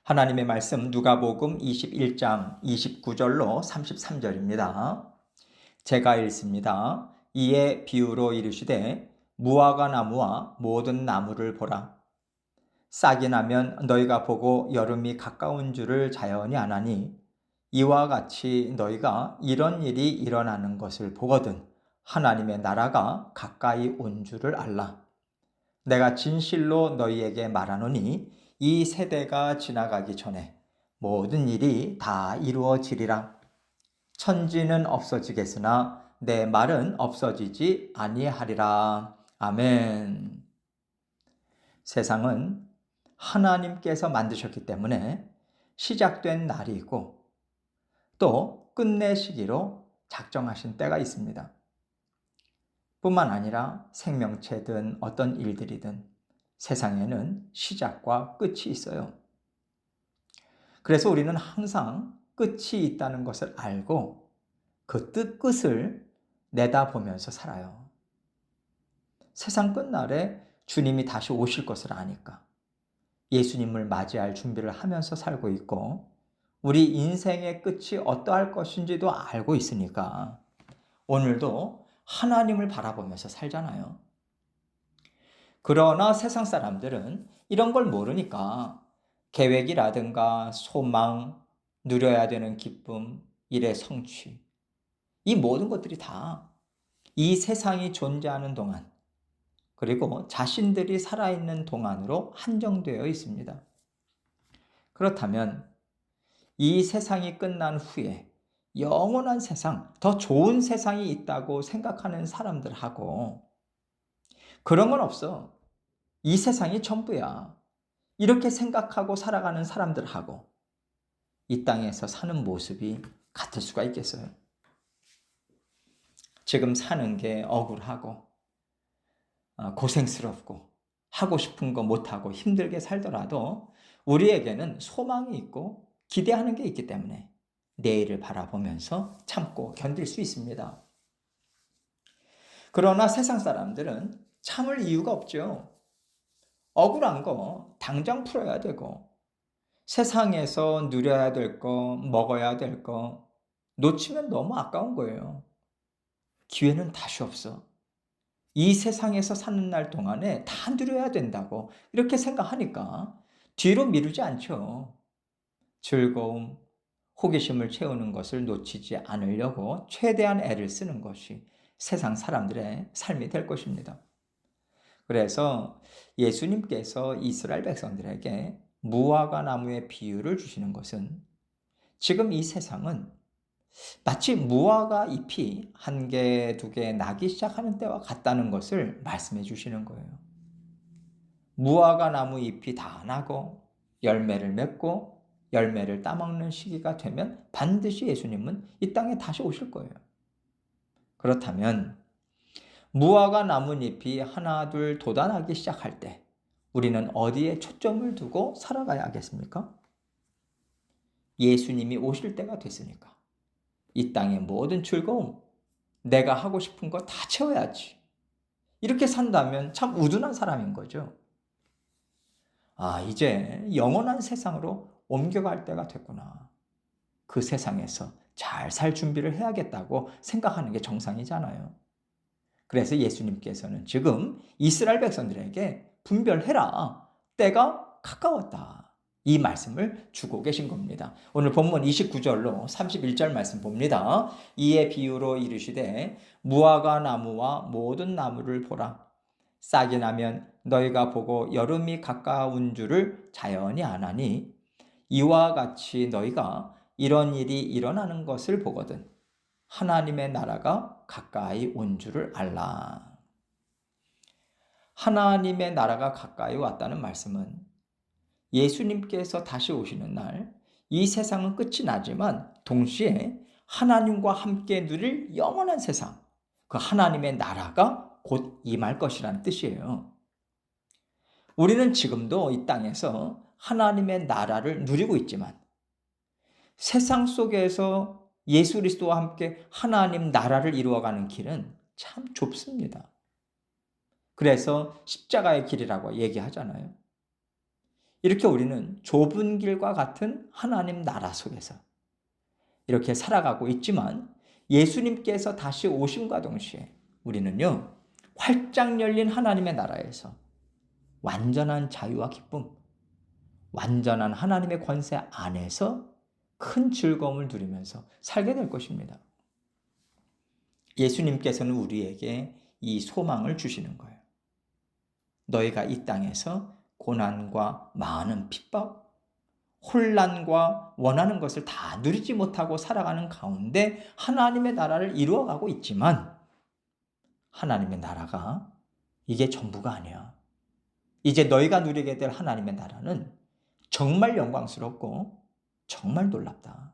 하나님의 말씀 누가복음 21장 29절로 33절입니다. 제가 읽습니다. 이에 비유로 이르시되 무화과 나무와 모든 나무를 보라. 싹이 나면 너희가 보고 여름이 가까운 줄을 자연히 아나니 이와 같이 너희가 이런 일이 일어나는 것을 보거든 하나님의 나라가 가까이 온 줄을 알라. 내가 진실로 너희에게 말하노니 이 세대가 지나가기 전에 모든 일이 다 이루어지리라. 천지는 없어지겠으나 내 말은 없어지지 아니하리라. 아멘. 세상은 하나님께서 만드셨기 때문에 시작된 날이고 또 끝내시기로 작정하신 때가 있습니다. 뿐만 아니라 생명체든 어떤 일들이든 세상에는 시작과 끝이 있어요. 그래서 우리는 항상 끝이 있다는 것을 알고 그 끝을 내다보면서 살아요. 세상 끝날에 주님이 다시 오실 것을 아니까 예수님을 맞이할 준비를 하면서 살고 있고 우리 인생의 끝이 어떠할 것인지도 알고 있으니까 오늘도 하나님을 바라보면서 살잖아요. 그러나 세상 사람들은 이런 걸 모르니까 계획이라든가 소망, 누려야 되는 기쁨, 일의 성취, 이 모든 것들이 다 이 세상이 존재하는 동안 그리고 자신들이 살아있는 동안으로 한정되어 있습니다. 그렇다면 이 세상이 끝난 후에 영원한 세상, 더 좋은 세상이 있다고 생각하는 사람들하고 그런 건 없어. 이 세상이 전부야. 이렇게 생각하고 살아가는 사람들하고 이 땅에서 사는 모습이 같을 수가 있겠어요? 지금 사는 게 억울하고 고생스럽고 하고 싶은 거 못하고 힘들게 살더라도 우리에게는 소망이 있고 기대하는 게 있기 때문에 내일을 바라보면서 참고 견딜 수 있습니다. 그러나 세상 사람들은 참을 이유가 없죠. 억울한 거 당장 풀어야 되고 세상에서 누려야 될 거, 먹어야 될 거 놓치면 너무 아까운 거예요. 기회는 다시 없어. 이 세상에서 사는 날 동안에 다 누려야 된다고 이렇게 생각하니까 뒤로 미루지 않죠. 즐거움, 호기심을 채우는 것을 놓치지 않으려고 최대한 애를 쓰는 것이 세상 사람들의 삶이 될 것입니다. 그래서 예수님께서 이스라엘 백성들에게 무화과 나무의 비유를 주시는 것은 지금 이 세상은 마치 무화과 잎이 한 개, 두 개 나기 시작하는 때와 같다는 것을 말씀해 주시는 거예요. 무화과 나무 잎이 다 나고 열매를 맺고 열매를 따먹는 시기가 되면 반드시 예수님은 이 땅에 다시 오실 거예요. 그렇다면 무화과 나뭇잎이 하나 둘 돋아나기 시작할 때 우리는 어디에 초점을 두고 살아가야 하겠습니까? 예수님이 오실 때가 됐으니까 이 땅의 모든 즐거움, 내가 하고 싶은 거 다 채워야지. 이렇게 산다면 참 우둔한 사람인 거죠. 이제 영원한 세상으로 옮겨갈 때가 됐구나. 그 세상에서 잘 살 준비를 해야겠다고 생각하는 게 정상이잖아요. 그래서 예수님께서는 지금 이스라엘 백성들에게 분별해라. 때가 가까웠다. 이 말씀을 주고 계신 겁니다. 오늘 본문 29절로 31절 말씀 봅니다. 이에 비유로 이르시되 무화과 나무와 모든 나무를 보라. 싹이 나면 너희가 보고 여름이 가까운 줄을 자연히 아나니 이와 같이 너희가 이런 일이 일어나는 것을 보거든 하나님의 나라가 가까이 온 줄을 알라. 하나님의 나라가 가까이 왔다는 말씀은 예수님께서 다시 오시는 날 이 세상은 끝이 나지만 동시에 하나님과 함께 누릴 영원한 세상, 그 하나님의 나라가 곧 임할 것이라는 뜻이에요. 우리는 지금도 이 땅에서 하나님의 나라를 누리고 있지만 세상 속에서 예수 그리스도와 함께 하나님 나라를 이루어가는 길은 참 좁습니다. 그래서 십자가의 길이라고 얘기하잖아요. 이렇게 우리는 좁은 길과 같은 하나님 나라 속에서 이렇게 살아가고 있지만 예수님께서 다시 오심과 동시에 우리는요, 활짝 열린 하나님의 나라에서 완전한 자유와 기쁨, 완전한 하나님의 권세 안에서 큰 즐거움을 누리면서 살게 될 것입니다. 예수님께서는 우리에게 이 소망을 주시는 거예요. 너희가 이 땅에서 고난과 많은 핍박, 혼란과 원하는 것을 다 누리지 못하고 살아가는 가운데 하나님의 나라를 이루어가고 있지만 하나님의 나라가 이게 전부가 아니야. 이제 너희가 누리게 될 하나님의 나라는 정말 영광스럽고 정말 놀랍다.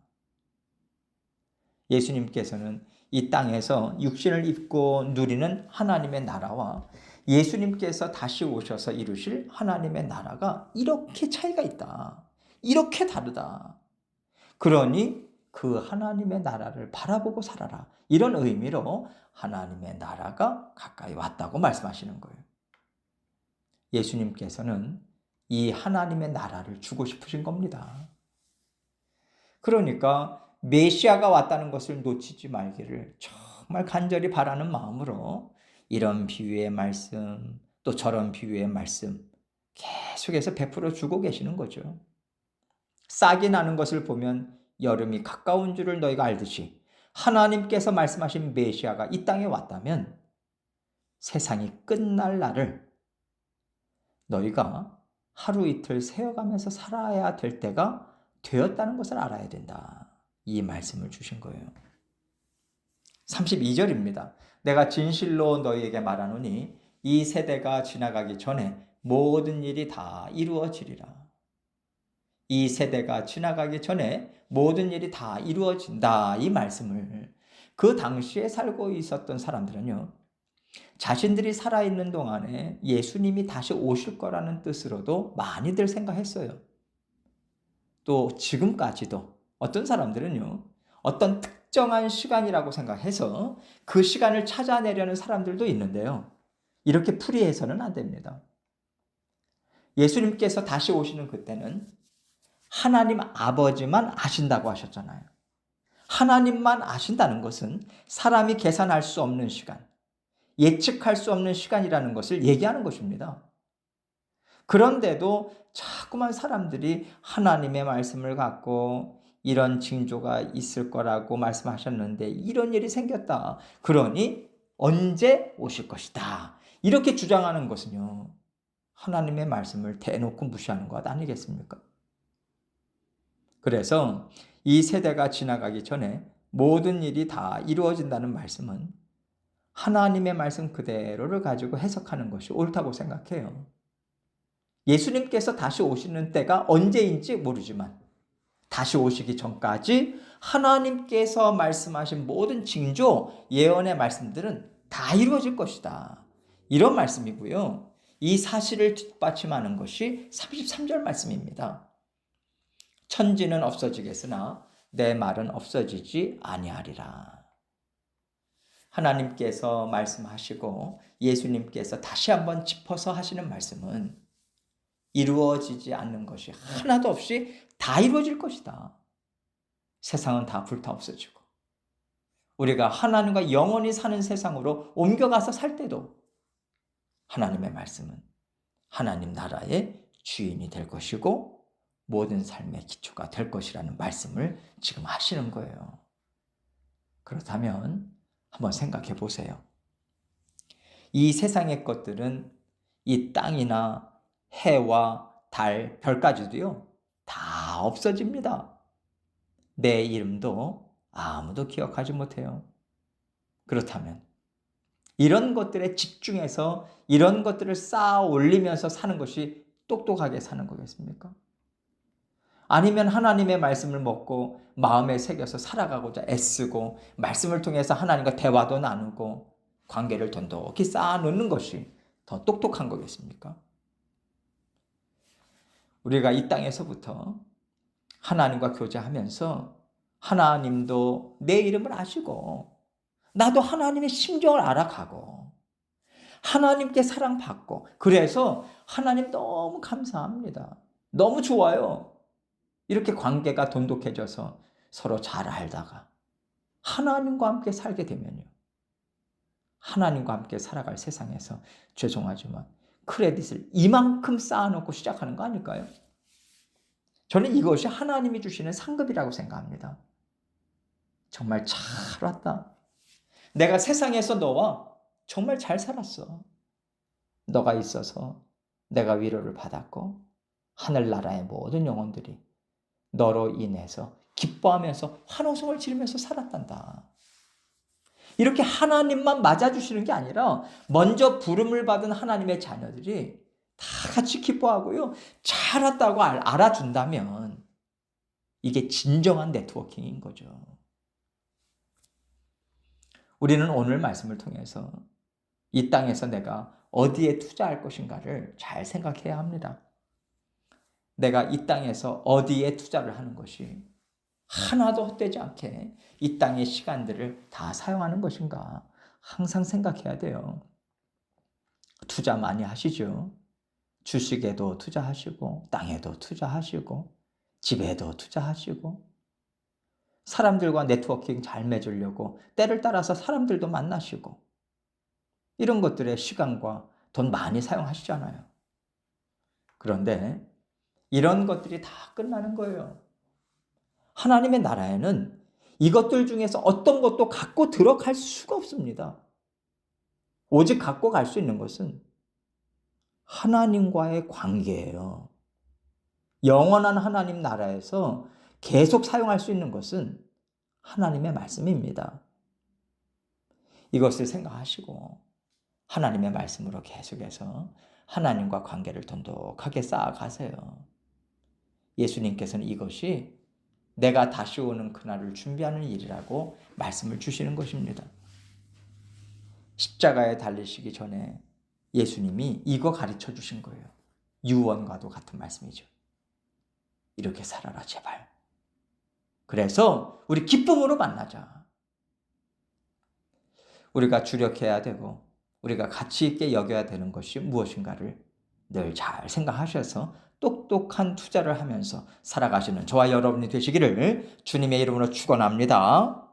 예수님께서는 이 땅에서 육신을 입고 누리는 하나님의 나라와 예수님께서 다시 오셔서 이루실 하나님의 나라가 이렇게 차이가 있다. 이렇게 다르다. 그러니 그 하나님의 나라를 바라보고 살아라. 이런 의미로 하나님의 나라가 가까이 왔다고 말씀하시는 거예요. 예수님께서는 이 하나님의 나라를 주고 싶으신 겁니다. 그러니까 메시아가 왔다는 것을 놓치지 말기를 정말 간절히 바라는 마음으로 이런 비유의 말씀, 또 저런 비유의 말씀 계속해서 베풀어 주고 계시는 거죠. 싹이 나는 것을 보면 여름이 가까운 줄을 너희가 알듯이 하나님께서 말씀하신 메시아가 이 땅에 왔다면 세상이 끝날 날을 너희가 하루 이틀 세어가면서 살아야 될 때가 되었다는 것을 알아야 된다. 이 말씀을 주신 거예요. 32절입니다. 내가 진실로 너희에게 말하노니 이 세대가 지나가기 전에 모든 일이 다 이루어지리라. 이 세대가 지나가기 전에 모든 일이 다 이루어진다. 이 말씀을 그 당시에 살고 있었던 사람들은요, 자신들이 살아있는 동안에 예수님이 다시 오실 거라는 뜻으로도 많이들 생각했어요. 또 지금까지도 어떤 사람들은요, 어떤 특정한 시간이라고 생각해서 그 시간을 찾아내려는 사람들도 있는데요. 이렇게 풀이해서는 안 됩니다. 예수님께서 다시 오시는 그때는 하나님 아버지만 아신다고 하셨잖아요. 하나님만 아신다는 것은 사람이 계산할 수 없는 시간, 예측할 수 없는 시간이라는 것을 얘기하는 것입니다. 그런데도 자꾸만 사람들이 하나님의 말씀을 갖고 이런 징조가 있을 거라고 말씀하셨는데 이런 일이 생겼다. 그러니 언제 오실 것이다. 이렇게 주장하는 것은요, 하나님의 말씀을 대놓고 무시하는 것 아니겠습니까? 그래서 이 세대가 지나가기 전에 모든 일이 다 이루어진다는 말씀은 하나님의 말씀 그대로를 가지고 해석하는 것이 옳다고 생각해요. 예수님께서 다시 오시는 때가 언제인지 모르지만 다시 오시기 전까지 하나님께서 말씀하신 모든 징조, 예언의 말씀들은 다 이루어질 것이다. 이런 말씀이고요. 이 사실을 뒷받침하는 것이 33절 말씀입니다. 천지는 없어지겠으나 내 말은 없어지지 아니하리라. 하나님께서 말씀하시고 예수님께서 다시 한번 짚어서 하시는 말씀은 이루어지지 않는 것이 하나도 없이 다 이루어질 것이다. 세상은 다 불타 없어지고 우리가 하나님과 영원히 사는 세상으로 옮겨가서 살 때도 하나님의 말씀은 하나님 나라의 주인이 될 것이고 모든 삶의 기초가 될 것이라는 말씀을 지금 하시는 거예요. 그렇다면 한번 생각해 보세요. 이 세상의 것들은 이 땅이나 해와 달, 별까지도요, 다 없어집니다. 내 이름도 아무도 기억하지 못해요. 그렇다면 이런 것들에 집중해서 이런 것들을 쌓아 올리면서 사는 것이 똑똑하게 사는 거겠습니까? 아니면 하나님의 말씀을 먹고 마음에 새겨서 살아가고자 애쓰고 말씀을 통해서 하나님과 대화도 나누고 관계를 돈독히 쌓아놓는 것이 더 똑똑한 거겠습니까? 우리가 이 땅에서부터 하나님과 교제하면서 하나님도 내 이름을 아시고 나도 하나님의 심정을 알아가고 하나님께 사랑받고 그래서 하나님 너무 감사합니다. 너무 좋아요. 이렇게 관계가 돈독해져서 서로 잘 알다가 하나님과 함께 살게 되면요. 하나님과 함께 살아갈 세상에서 죄송하지만 크레딧을 이만큼 쌓아놓고 시작하는 거 아닐까요? 저는 이것이 하나님이 주시는 상급이라고 생각합니다. 정말 잘 왔다. 내가 세상에서 너와 정말 잘 살았어. 너가 있어서 내가 위로를 받았고 하늘나라의 모든 영혼들이 너로 인해서 기뻐하면서 환호성을 지르면서 살았단다. 이렇게 하나님만 맞아주시는 게 아니라 먼저 부름을 받은 하나님의 자녀들이 다 같이 기뻐하고요. 잘 왔다고 알아준다면 이게 진정한 네트워킹인 거죠. 우리는 오늘 말씀을 통해서 이 땅에서 내가 어디에 투자할 것인가를 잘 생각해야 합니다. 내가 이 땅에서 어디에 투자를 하는 것이 하나도 헛되지 않게 이 땅의 시간들을 다 사용하는 것인가 항상 생각해야 돼요. 투자 많이 하시죠. 주식에도 투자하시고 땅에도 투자하시고 집에도 투자하시고 사람들과 네트워킹 잘 맺으려고 때를 따라서 사람들도 만나시고 이런 것들에 시간과 돈 많이 사용하시잖아요. 그런데 이런 것들이 다 끝나는 거예요. 하나님의 나라에는 이것들 중에서 어떤 것도 갖고 들어갈 수가 없습니다. 오직 갖고 갈 수 있는 것은 하나님과의 관계예요. 영원한 하나님 나라에서 계속 사용할 수 있는 것은 하나님의 말씀입니다. 이것을 생각하시고 하나님의 말씀으로 계속해서 하나님과 관계를 돈독하게 쌓아가세요. 예수님께서는 이것이 내가 다시 오는 그날을 준비하는 일이라고 말씀을 주시는 것입니다. 십자가에 달리시기 전에 예수님이 이거 가르쳐 주신 거예요. 유언과도 같은 말씀이죠. 이렇게 살아라 제발. 그래서 우리 기쁨으로 만나자. 우리가 주력해야 되고 우리가 가치 있게 여겨야 되는 것이 무엇인가를 늘 잘 생각하셔서 똑똑한 투자를 하면서 살아가시는 저와 여러분이 되시기를 주님의 이름으로 축원합니다.